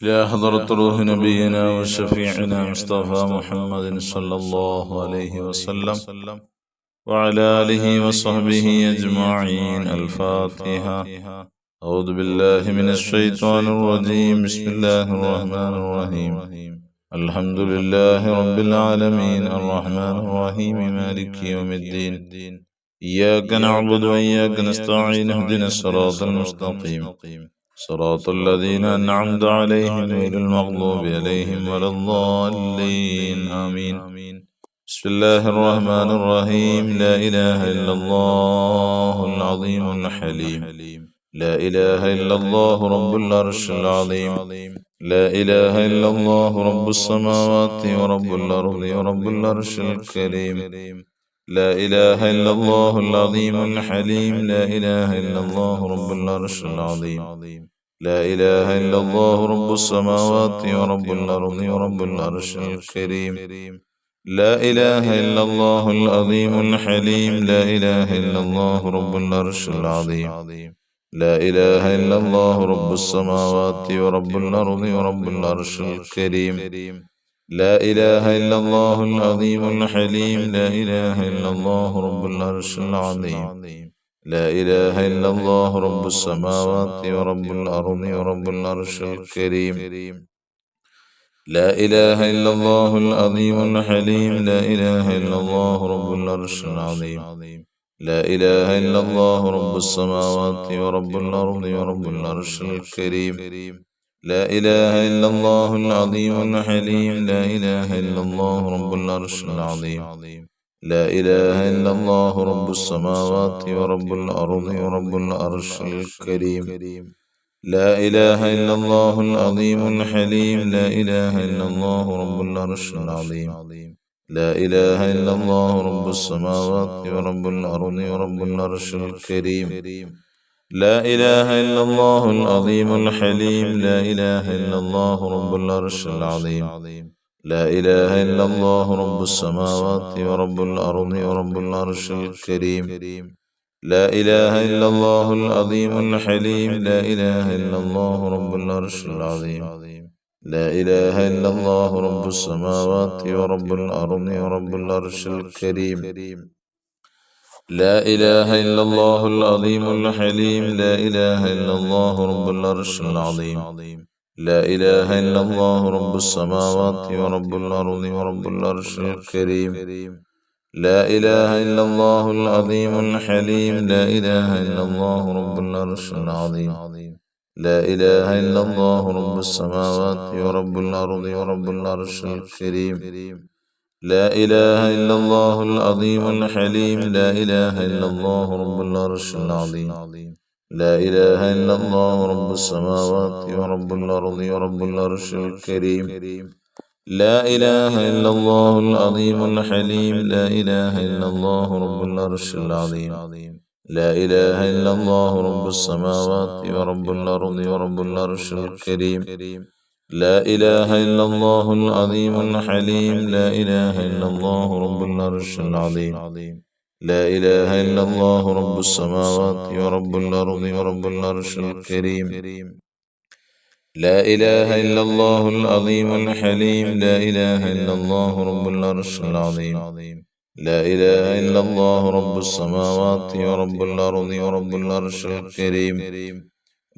إلى حضرة روح نبينا وشفيعنا مصطفى محمد صلى الله عليه وسلم وعلى آله وصحبه أجمعين. الفاتحة. أعوذ بالله من الشيطان الرجيم. بسم الله الرحمن الرحيم. الحمد لله رب العالمين الرحمن الرحيم مالك يوم الدين. إياك نعبد وإياك نستعين. اهدنا الصراط المستقيم صراط الذين أنعمت عليهم غير المغضوب عليهم ولا الضالين. آمين. بسم الله الرحمن الرحيم. لا إله إلا الله العظيم الحليم. لا إله إلا الله رب العرش العظيم. لا إله إلا الله رب السماوات ورب الأرض ورب العرش الكريم. لا إله إلا الله العظيم الحليم. لا إله إلا الله رب العرش العظيم. لا إله إلا الله رب السماوات ورب الأرض ورب العرش الكريم. لا إله إلا الله العظيم الحليم. لا إله إلا الله رب العرش العظيم. لا إله إلا الله رب السماوات ورب الأرض ورب العرش الكريم. لا إله إلا الله العظيم الحليم. لا إله إلا الله رب العرش العظيم. لا إله إلا الله رب السماوات ورب الأرض ورب العرش الكريم. لا إله إلا الله العظيم الحليم. لا إله إلا الله رب العرش العظيم. لا إله إلا الله رب السماوات ورب الأرض ورب العرش الكريم. لا إله إلا الله العظيم الحليم. لا إله إلا الله رب العرش العظيم. لا إله إلا الله رب السماوات ورب الأرض ورب العرش الكريم. لا إله إلا الله العظيم الحليم. لا إله إلا الله رب العرش العظيم. لا إله إلا الله رب السماوات ورب الأرض ورب العرش الكريم. لا إله إلا الله العظيم الحليم. لا إله إلا الله رب العرش العظيم. لا إله إلا الله رب السماوات ورب الأرض ورب العرش الكريم. لا إله إلا الله العظيم الحليم. لا إله إلا الله رب العرش العظيم. لا إله إلا الله رب السماوات ورب الأرض ورب العرش الكريم. لا إله إلا الله العظيم الحليم. لا إله إلا الله رب العرش العظيم. لا إله إلا الله رب السماوات ورب الأرض ورب العرش الكريم. لا إله إلا الله العظيم الحليم. لا إله إلا الله رب العرش العظيم. لا إله إلا الله رب السماوات ورب الأرض ورب العرش الكريم. لا إله إلا الله العظيم الحليم. لا إله إلا الله رب العرش العظيم. لا إله إلا الله رب السماوات ورب الأرض ورب العرش الكريم. لا إله إلا الله العظيم الحليم. لا إله إلا الله رب العرش العظيم. لا إله إلا الله رب السماوات ورب الأرض ورب العرش الكريم. لا إله إلا الله العظيم الحليم. لا إله إلا الله رب العرش العظيم. لا إله إلا الله رب السماوات ورب الأرض ورب العرش الكريم. لا إله إلا الله العظيم الحليم. لا إله إلا الله رب العرش العظيم. لا إله إلا الله رب السماوات ورب الأرض ورب العرش الكريم.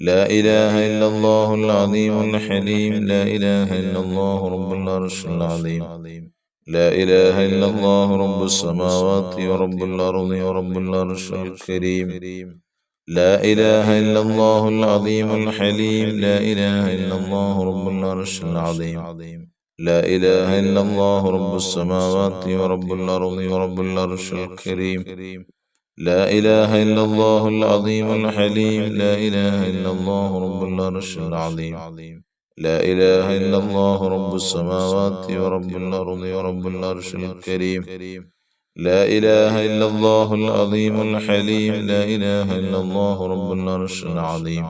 لا إله إلا الله العظيم الحليم. لا إله إلا الله رب العرش العظيم. لا إله إلا الله رب السماوات ورب الأرض ورب العرش الكريم. لا إله إلا الله العظيم الحليم. لا إله إلا الله رب العرش العظيم. لا إله إلا الله رب السماوات ورب الأرض ورب العرش الكريم. لا إله إلا الله العظيم الحليم. لا إله إلا الله رب العرش العظيم. لا إله إلا الله رب السماوات ورب الأرض ورب العرش الكريم. لا إله إلا الله العظيم الحليم. لا إله إلا الله رب العرش العظيم.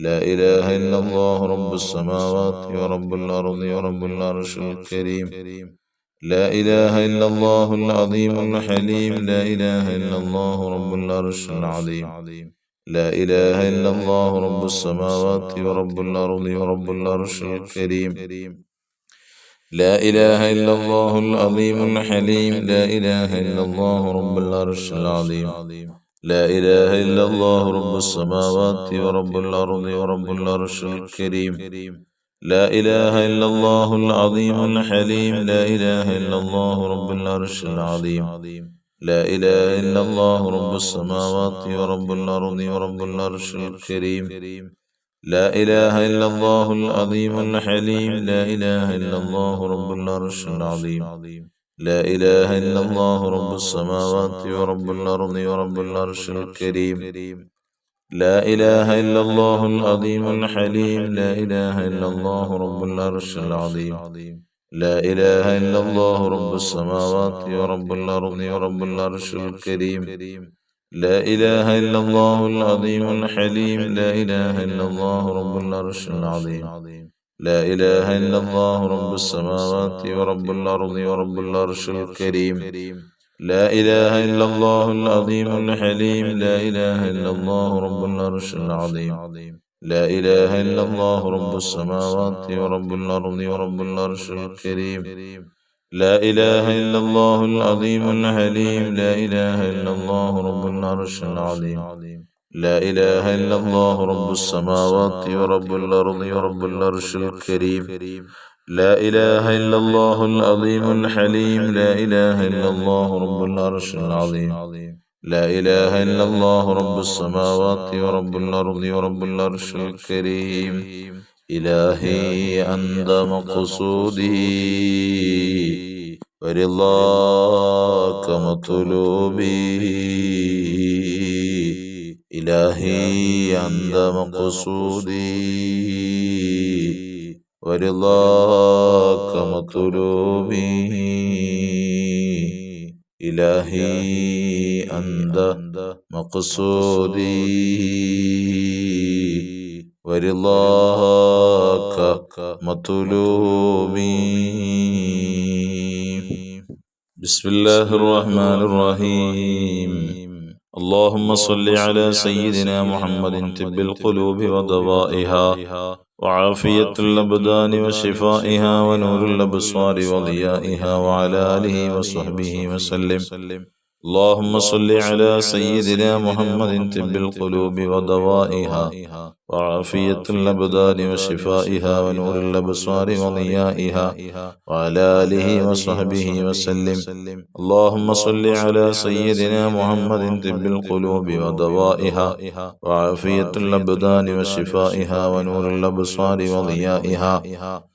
لا إله إلا الله رب السماوات ورب الأرض ورب العرش الكريم. لا إله إلا الله العظيم الحليم. لا إله إلا الله رب العرش العظيم. لا إله إلا الله رب السماوات ورب الأرض ورب العرش الكريم. لا إله إلا الله العظيم الحليم. لا إله إلا الله رب العرش العظيم. لا إله إلا الله رب السماوات ورب الأرض ورب العرش الكريم. لا إله إلا الله العظيم الحليم. لا إله إلا الله رب العرش العظيم. لا إله إلا الله رب السماوات ورب الأرض ورب العرش الكريم. لا إله إلا الله العظيم الحليم. لا إله إلا الله رب العرش العظيم. لا إله إلا الله رب السماوات ورب الأرض ورب العرش الكريم. لا إله إلا الله العظيم الحليم. لا إله إلا الله رب العرش العظيم. لا إله إلا الله رب السماوات ورب الأرض ورب العرش الكريم. لا إله إلا الله العظيم الحليم. لا إله إلا الله رب العرش العظيم. لا إله إلا الله رب السماوات ورب الأرض ورب العرش الكريم. لا إله إلا الله العظيم الحليم. لا إله إلا الله رب العرش العظيم. لا إله إلا الله رب السماوات ورب الأرض ورب العرش الكريم. لا إله إلا الله العظيم الحليم. لا إله إلا الله رب العرش العظيم. لا إله إلا الله رب السماوات ورب الأرض ورب العرش الكريم. لا إله إلا الله العظيم الحليم. لا إله إلا الله رب العرش العظيم. لا إله إلا الله رب السماوات ورب الأرض ورب العرش الكريم. إلهي أنت مقصودي ورضاك مطلوبي. إلهي أنت مقصودي ورضاك مطلوبي. إلهي أنت مقصودي ورضاك مطلوبي. بسم الله الرحمن الرحيم. اللهم صل على سيدنا محمد طب القلوب ودوائها وعافية الأبدان وشفائها ونور الأبصار وضيائها وعلى آله وصحبه وسلم. اللهم صل على سيدنا محمد طب القلوب ودوائها وعافية الأبدان وشفائها ونور الأبصار وضيائها وعلى آله وصحبه وسلم. اللهم صل على سيدنا محمد طب القلوب ودوائها وعافية الأبدان وشفائها ونور الأبصار وضيائها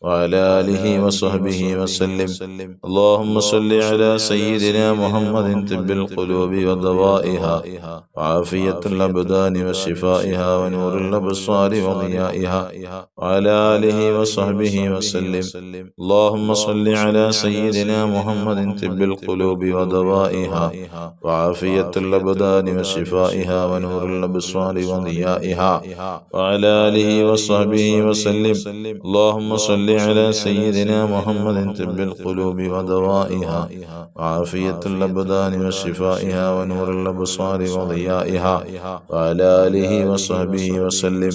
وعلى آله وصحبه وسلم. اللهم صل على سيدنا محمد طب القلوب ودوائها وعافية الأبدان وشفائها ونور الأبصار وضيائها وعلى آله وصحبه وسلم. اللهم صل على سيدنا محمد طب القلوب ودوائها وعافية الأبدان وشفائها ونور الأبصار وضيائها وعلى آله وصحبه وسلم. اللهم صل على سيدنا محمد طب القلوب ودوائها وعافية الأبدان وشفائها ونور الأبصار وضيائها وعلى آله وصحبه وسلم.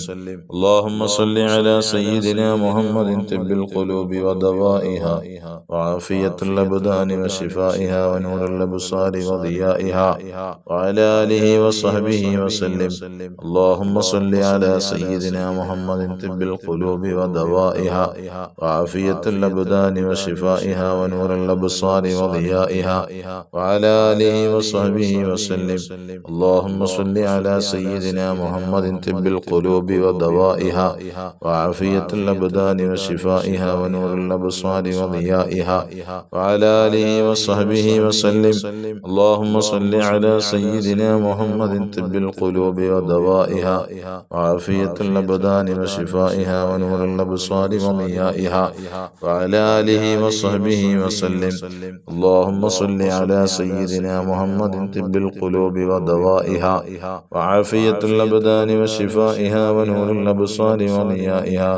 اللهم صل على سيدنا محمد طب القلوب ودوائها وعافية الأبدان وشفائها ونور الأبصار وضيائها وعلى آله وصحبه وسلم. اللهم صل على سيدنا محمد طب القلوب ودوائها وعافية الأبدان وشفائها ونور الأبصار وضيائها وعلى آله وصحبه وسلم. اللهم صل على سيدنا محمد طب القلوب ودوائها وعافية الأبدان وشفائها ونور الأبصار وضيائها وعلى آله وصحبه وسلم. اللهم صل على سيدنا محمد طب القلوب ودوائها وعافية الأبدان وشفائها ونور الأبصار وضيائها وعلى آله وصحبه وسلم. اللهم صل على سيدنا محمد طب القلوب ودوائها وعافية الأبدان وشفائها ونور الأبصار وضيائها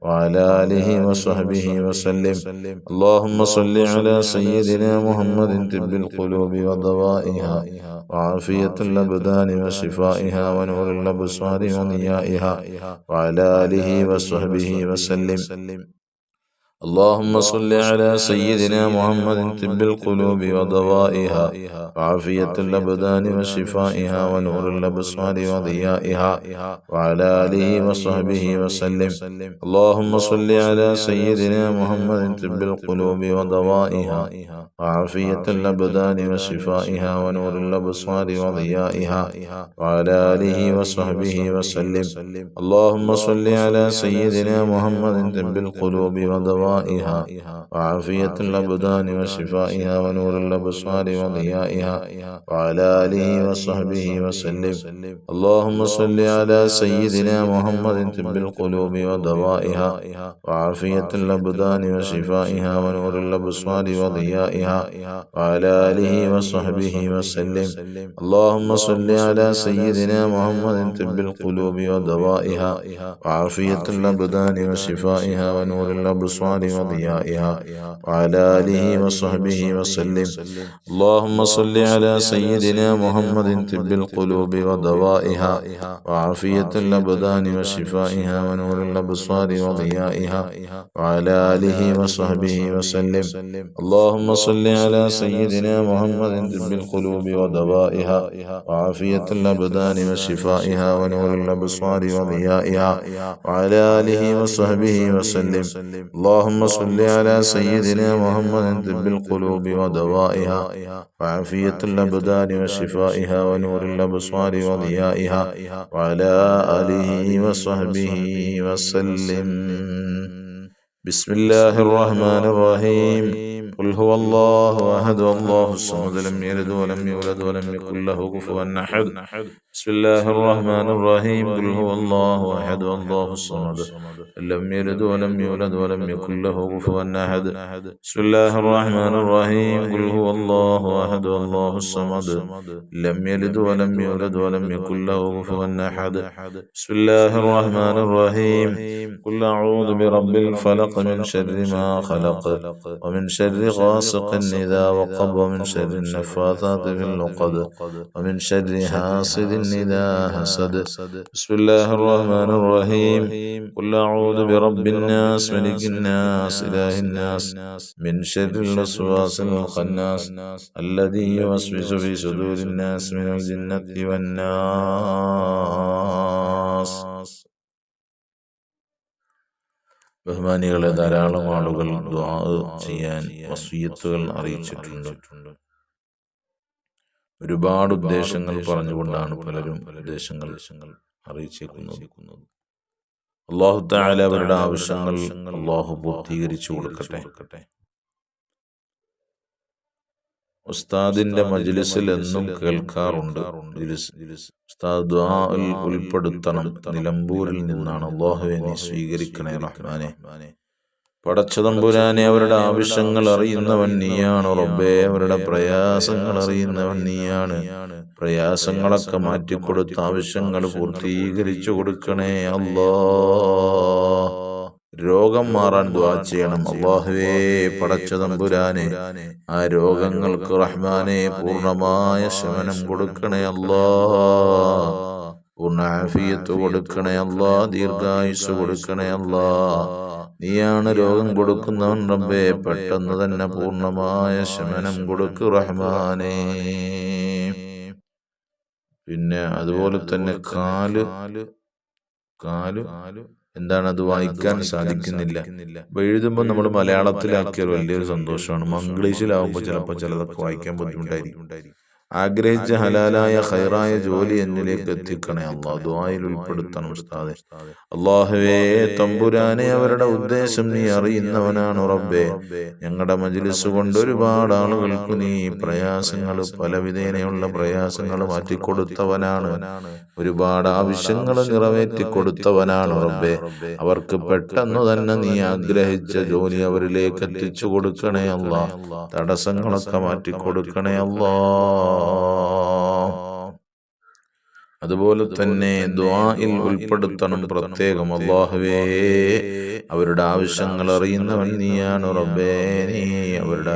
وعلى آله وصحبه وسلم. اللهم صل على سيدنا محمد طب القلوب ودوائها وعافية الأبدان وشفائها ونور الأبصار وضيائها وعلى آله وصحبه وسلم. اللهم صل على سيدنا محمد طب القلوب ودوائها وعافية الأبدان وشفائها ونور الأبصار وضيائها وعلى آله وصحبه وسلم. اللهم صل على سيدنا محمد طب القلوب ودوائها وعافية الأبدان وشفائها ونور الأبصار وضيائها وعلى آله وصحبه وسلم. اللهم صل على سيدنا محمد طب القلوب ودوائها وعافية الأبدان وشفائها ونور الأبصار وضيائها وعلى آله وصحبه وسلم. اللهم صل على سيدنا محمد طب القلوب ودوائها وعافية الأبدان وشفائها ونور الأبصار وضيائها وعلى آله وصحبه وسلم. اللهم صل على سيدنا محمد طب القلوب ودوائها وعافية الأبدان وشفائها ونور الأبصار وضيائها وعلى آله وصحبه وسلم. اللهم صل على سيدنا محمد طب القلوب ودوائها وعافية الأبدان وشفائها ونور الأبصار وضيائها وعلى آله وصحبه وسلم. اللهم صل على سيدنا محمد طب القلوب ودوائها وعافية الأبدان وشفائها ونور الأبصار وضيائها وعلى آله وصحبه وسلم. اللهم صل على سيدنا محمد طب القلوب ودوائها وعافية الأبدان وشفائها ونور الأبصار وضيائها وعلى آله وصحبه وسلم. بسم الله الرحمن الرحيم. قل هو الله أحد الله الصمد لم يلد ولم يولد ولم يكن له كفوا أحد. بسم الله الرحمن الرحيم. قل هو الله أحد الله الصمد لم يلد ولم يولد ولم يكن له كفوا أحد. بسم الله الرحمن الرحيم. قل هو الله أحد الله الصمد لم يلد ولم يولد ولم يكن له كفوا أحد. بسم الله الرحمن الرحيم. قل أعوذ برب الفلق من شر ما خلق ومن شر غاسق إذا وقب ومن شر النفاثات في العقد ومن شر حاسد إذا حسد. بسم الله الرحمن الرحيم. قل أعوذ برب الناس ملك الناس إله الناس من شر الوسواس الخناس الذي يوسوس في صدور الناس من الجنة والناس. ബഹുമാനികളെ, ധാരാളം ആളുകൾ ദുആ ചെയ്യാൻ വസിയത്തുകൾ അറിയിച്ചിട്ടുണ്ട്. ഒരുപാട് ഉദ്ദേശങ്ങൾ പറഞ്ഞുകൊണ്ടാണ് പലരും ഉദ്ദേശങ്ങൾ അറിയിച്ചേക്കുന്നത്. അല്ലാഹു തആല അവരുടെ ആവശ്യങ്ങൾ അല്ലാഹു പൂർത്തീകരിച്ചു കൊടുക്കട്ടെ. ഉസ്താദിന്റെ മജ്ലിസിൽ എന്നും കേൾക്കാറുണ്ട്. ഉസ്താദ് ദുആയിൽ ഉൾപ്പെടുത്തണം. നിലമ്പൂരിൽ നിന്നാണ്. അല്ലാഹുവേ നീ സ്വീകരിക്കണേ റഹ്മാനെ. പടച്ചതമ്പുരാനെ, അവരുടെ ആവശ്യങ്ങൾ അറിയുന്നവൻ നീയാണ് റബ്ബേ. അവരുടെ പ്രയാസങ്ങൾ അറിയുന്നവൻ നീയാണ്. പ്രയാസങ്ങളൊക്കെ മാറ്റിക്കൊടുത്ത ആവശ്യങ്ങൾ പൂർത്തീകരിച്ചു കൊടുക്കണേ അല്ലാഹ്. രോഗം മാറാൻ ദുആ ചെയ്യണം. അല്ലാഹുവേ പടച്ചതമ്പുരാനെ, ആ രോഗങ്ങൾക്ക് റഹ്മാനെ പൂർണ്ണമായ ശമനം കൊടുക്കണേ അല്ലാഹ്. പൂർണ്ണ ആഫിയത്ത് കൊടുക്കണേ അല്ലാഹ്. ദീർഘായുസ് കൊടുക്കണേ അല്ലാഹ്. നീയാണ് രോഗം കൊടുക്കുന്നവൻ റബ്ബേ. പെട്ടെന്ന് തന്നെ പൂർണ്ണമായ ശമനം കൊടുക്കു റഹ്മാനേ. പിന്നെ അതുപോലെ തന്നെ കാല് എന്താണ്, അത് വായിക്കാൻ സാധിക്കുന്നില്ല. അപ്പൊ എഴുതുമ്പോൾ നമ്മൾ മലയാളത്തിലാക്കിയാൽ വലിയൊരു സന്തോഷമാണ്. മംഗ്ലീഷിലാവുമ്പോൾ ചിലപ്പോൾ ചിലതൊക്കെ വായിക്കാൻ ബുദ്ധിമുട്ടായിരിക്കും. ആഗ്രഹിച്ച ഹലാലായ ഖൈറായ ജോലി എന്നിലേക്ക് എത്തിക്കണേ അല്ലാഹ്. ദുആയിൽ ഉൾപ്പെടുത്തണം ഉസ്താദെ. അല്ലാഹുവേ തമ്പുരാനെ, അവരുടെ ഉദ്ദേശം നീ അറിയുന്നവനാണ് റബ്ബേ. ഞങ്ങളുടെ മജ്ലിസ് കൊണ്ട് ഒരുപാട് ആളുകൾക്ക് നീ പ്രയാസങ്ങൾ, പലവിധേനയുള്ള പ്രയാസങ്ങൾ മാറ്റിക്കൊടുത്തവനാണ്. ഒരുപാട് ആവശ്യങ്ങൾ നിറവേറ്റി കൊടുത്തവനാണ് റബ്ബേ. അവർക്ക് പെട്ടെന്ന് തന്നെ നീ ആഗ്രഹിച്ച ജോലി അവരിലേക്ക് എത്തിച്ചു കൊടുക്കണേ അല്ലാഹ്. തടസ്സങ്ങളൊക്കെ മാറ്റിക്കൊടുക്കണേ അല്ലാഹ്. അതുപോലെ തന്നെ ദുആയിൽ ഉൾപ്പെടുത്തണം പ്രത്യേകം. അല്ലാഹുവേ, അവരുടെ ആവശ്യങ്ങൾ അറിയുന്നവൻ നീയാണ് റബ്ബേ. നീ അവരുടെ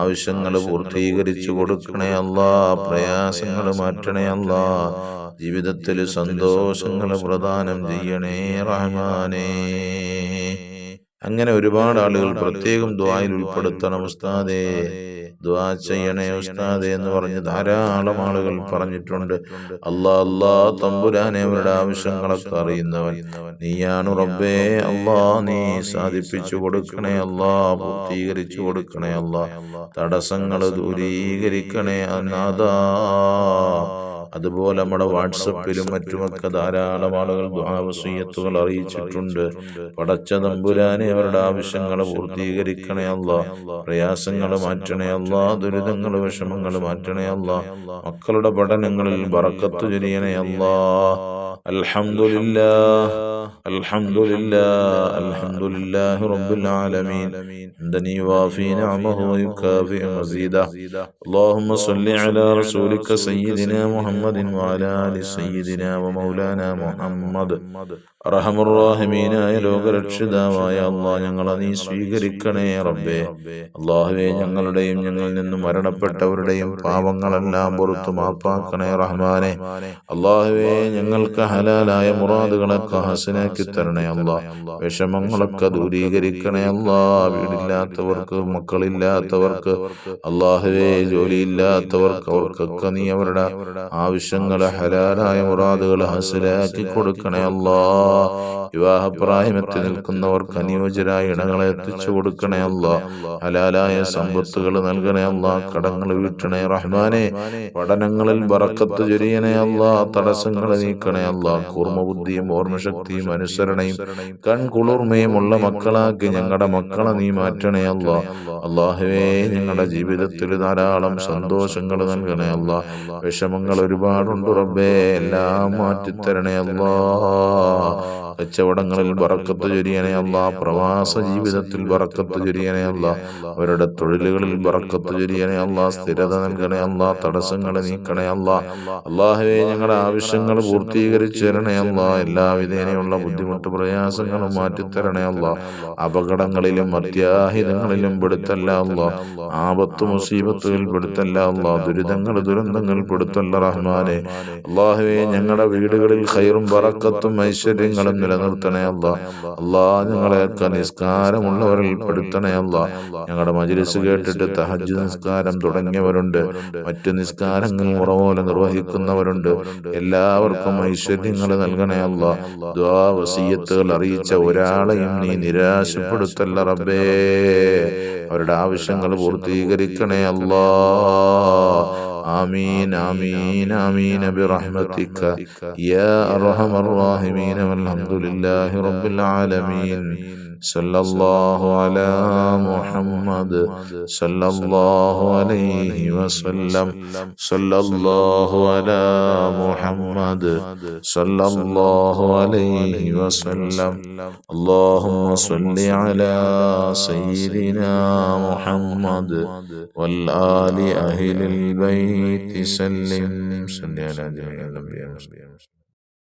ആവശ്യങ്ങൾ പൂർത്തീകരിച്ചു കൊടുക്കണേ അല്ലാ. പ്രയാസങ്ങൾ മാറ്റണേ അല്ലാ. ജീവിതത്തിൽ സന്തോഷങ്ങൾ പ്രദാനം ചെയ്യണേ റഹ്മാനേ. അങ്ങനെ ഒരുപാട് ആളുകൾ പ്രത്യേകം ദുആയിൽ ഉൾപ്പെടുത്തണം ഉസ്താദേ, ദുആ ചെയ്യണേ ഉസ്താദേ എന്ന് പറഞ്ഞ് ധാരാളം ആളുകൾ പറഞ്ഞിട്ടുണ്ട്. അല്ലാ തമ്പുരാനെ, അവരുടെ ആവശ്യങ്ങളൊക്കെ അറിയുന്നവൻ നീയാണ് റബ്ബേ. അല്ലാ, നീ സാധിപ്പിച്ചു കൊടുക്കണേ അല്ലാ, പൂർത്തീകരിച്ചു കൊടുക്കണേ അല്ലാ. തടസ്സങ്ങൾ ദൂരീകരിക്കണേ അനാഥാ. അതുപോലെ നമ്മുടെ വാട്സപ്പിലും മറ്റുമൊക്കെ ധാരാളം ആളുകൾ ദുആ വസിയ്യത്തുകൾ അറിയിച്ചിട്ടുണ്ട്. പടച്ച തമ്പുരാനെ, അവരുടെ ആവശ്യങ്ങൾ പൂർത്തീകരിക്കണേ അല്ലാ. പ്രയാസങ്ങൾ മാറ്റണേ അല്ലാ. ദുരിതങ്ങൾ വിഷമങ്ങൾ മാറ്റണേ അല്ലാ. മക്കളുടെ പഠനങ്ങളിൽ ബറക്കത്ത് ചൊരിയണേ അല്ലാ. അൽഹംദുലില്ലാഹ് അൽഹംദുലില്ലാഹ് അൽഹംദുലില്ലാഹി റബ്ബിൽ ആലമീൻ. ഹംദനി വാഫി നിഅമഹു വയുകാഫി മസീദഹു. അല്ലാഹുമ്മ സ്വല്ലി അലാ റസൂലിക സയ്യിദിനാ മുഹമ്മദിൻ വഅലാ ആലി സയ്യിദിനാ വമൗലാനാ മുഹമ്മദ്. അർഹമർ റഹീമീനായ ലോകരക്ഷിതാവായ അല്ലാഹ്, ഞങ്ങളെ നീ സ്വീകരിക്കണേ റബ്ബേ. അല്ലാഹുവേ, ഞങ്ങളുടെയും ഞങ്ങളിൽ നിന്നും മരണപ്പെട്ടവരുടെയും പാവങ്ങളെല്ലാം പുറത്തു മാപ്പാക്കണേ റഹ്മാനെ. അല്ലാഹുവേ, ഞങ്ങൾക്ക് ഹലാലായ മുറാദുകളൊക്കെ ഹസനാക്കി തരണേ അല്ലാ. വിഷമങ്ങളൊക്കെ ദൂരീകരിക്കണേ അല്ലാ. വീടില്ലാത്തവർക്ക്, മക്കളില്ലാത്തവർക്ക്, അല്ലാഹുവേ ജോലിയില്ലാത്തവർക്ക്, അവർക്കൊക്കെ നീ അവരുടെ ആവശ്യങ്ങളെ ഹലാലായ മുറാദുകൾ ഹസനാക്കി കൊടുക്കണേ അല്ലാ. വിവാഹപ്രായമെത്തി നിൽക്കുന്നവർക്ക് അനുയോജ്യരായ ഇടങ്ങളെ എത്തിച്ചു കൊടുക്കണേ അല്ലാ. ഹലാലായ സമ്പത്തുകൾ നൽകണേ അല്ലാ. കടങ്ങൾ വീട്ടണേ റഹ്മാനെ. പഠനങ്ങളിൽ ബറക്കത്ത് ചൊരിയണേ അല്ലാ. തടസ്സങ്ങൾ നീക്കണേ അല്ലാ. കൂർമ്മബുദ്ധിയും ഓർമ്മശക്തിയും അനുസരണയും കൺകുളിർമയും ഉള്ള മക്കളാക്കി ഞങ്ങളുടെ മക്കളെ നീ മാറ്റണേ അല്ലാ. അല്ലാഹുവേ, ഞങ്ങളുടെ ജീവിതത്തിൽ ധാരാളം സന്തോഷങ്ങൾ നൽകണേ അല്ലാ. വിഷമങ്ങൾ ഒരുപാടുണ്ട് റബ്ബേ, എല്ലാം മാറ്റിത്തരണേ അല്ലാ. കച്ചവടങ്ങളിൽ ബറക്കത്ത് ചൊരിയണേ അല്ലാ. പ്രവാസ ജീവിതത്തിൽ ബറക്കത്ത് ചൊരിയണേ അല്ലാ. അവരുടെ തൊഴിലുകളിൽ ബറക്കത്ത് ചൊരിയണേ അല്ലാ. സ്ഥിരത നൽകണേ അല്ലാ. തടസ്സങ്ങൾ നീക്കണേ അല്ലാ. അല്ലാഹുവേ, ഞങ്ങളുടെ ആവശ്യങ്ങൾ പൂർത്തീകരിച്ചു തരണേ അല്ലാ. എല്ലാവിധേനയുള്ള ബുദ്ധിമുട്ട് പ്രയാസങ്ങളും മാറ്റിത്തരണേ അല്ലാ. അപകടങ്ങളിലും അത്യാഹിതങ്ങളിലും പെടുത്തല്ല അല്ലാ. ആപത്ത് മുസീബത്തുകൾ പെടുത്തല്ല അല്ലാ. ദുരന്തങ്ങൾ പെടുത്തല്ല റഹ്മാനെ. അല്ലാഹുവേ, ഞങ്ങളുടെ വീടുകളിൽ ഖൈറും ബറക്കത്തും ഐശ്വര്യങ്ങളും നിലനിർത്തണേ അല്ലാ. ഞങ്ങളെയൊക്കെ നിസ്കാരമുള്ളവരിൽ പെടുത്തണേ അല്ലാ. ഞങ്ങളുടെ മജ്‌ലിസ് കേട്ടിട്ട് തഹജ്ജുദ് നിസ്കാരം തുടങ്ങിയവരുണ്ട്, മറ്റു നിസ്കാരങ്ങൾ മുറപോലെ നിർവഹിക്കുന്നവരുണ്ട്. എല്ലാവർക്കും ഐശ്വര്യങ്ങൾ നൽകണേ അല്ലാ. ദുആ വസിയ്യത്തുകൾ അറിയിച്ച ഒരാളെയും നീ നിരാശപ്പെടുത്തല്ല റബ്ബേ. അവരുടെ ആവശ്യങ്ങൾ പൂർത്തീകരിക്കണേ അല്ലാ. ആമീൻ ആമീൻ ആമീൻ ബിറഹ്മതിക യാ അർഹമർ റഹീമീൻ. വൽഹംദുലില്ലാഹി റബ്ബിൽ ആലമീൻ. സല്ലല്ലാഹു അലാ മുഹമ്മദ് സല്ലല്ലാഹു അലൈഹി വസല്ലം. സല്ലല്ലാഹു അലാ മുഹമ്മദ് സല്ലല്ലാഹു അലൈഹി വസല്ലം. അല്ലാഹുമ്മ സ്വല്ലി അലാ സയ്യിദിനാ മുഹമ്മദ് വൽ ആലി അഹ്ലിൽ ബൈത്തി സല്ലം. സല്ലി അലാ ജമീഇൽ അംബിയാ.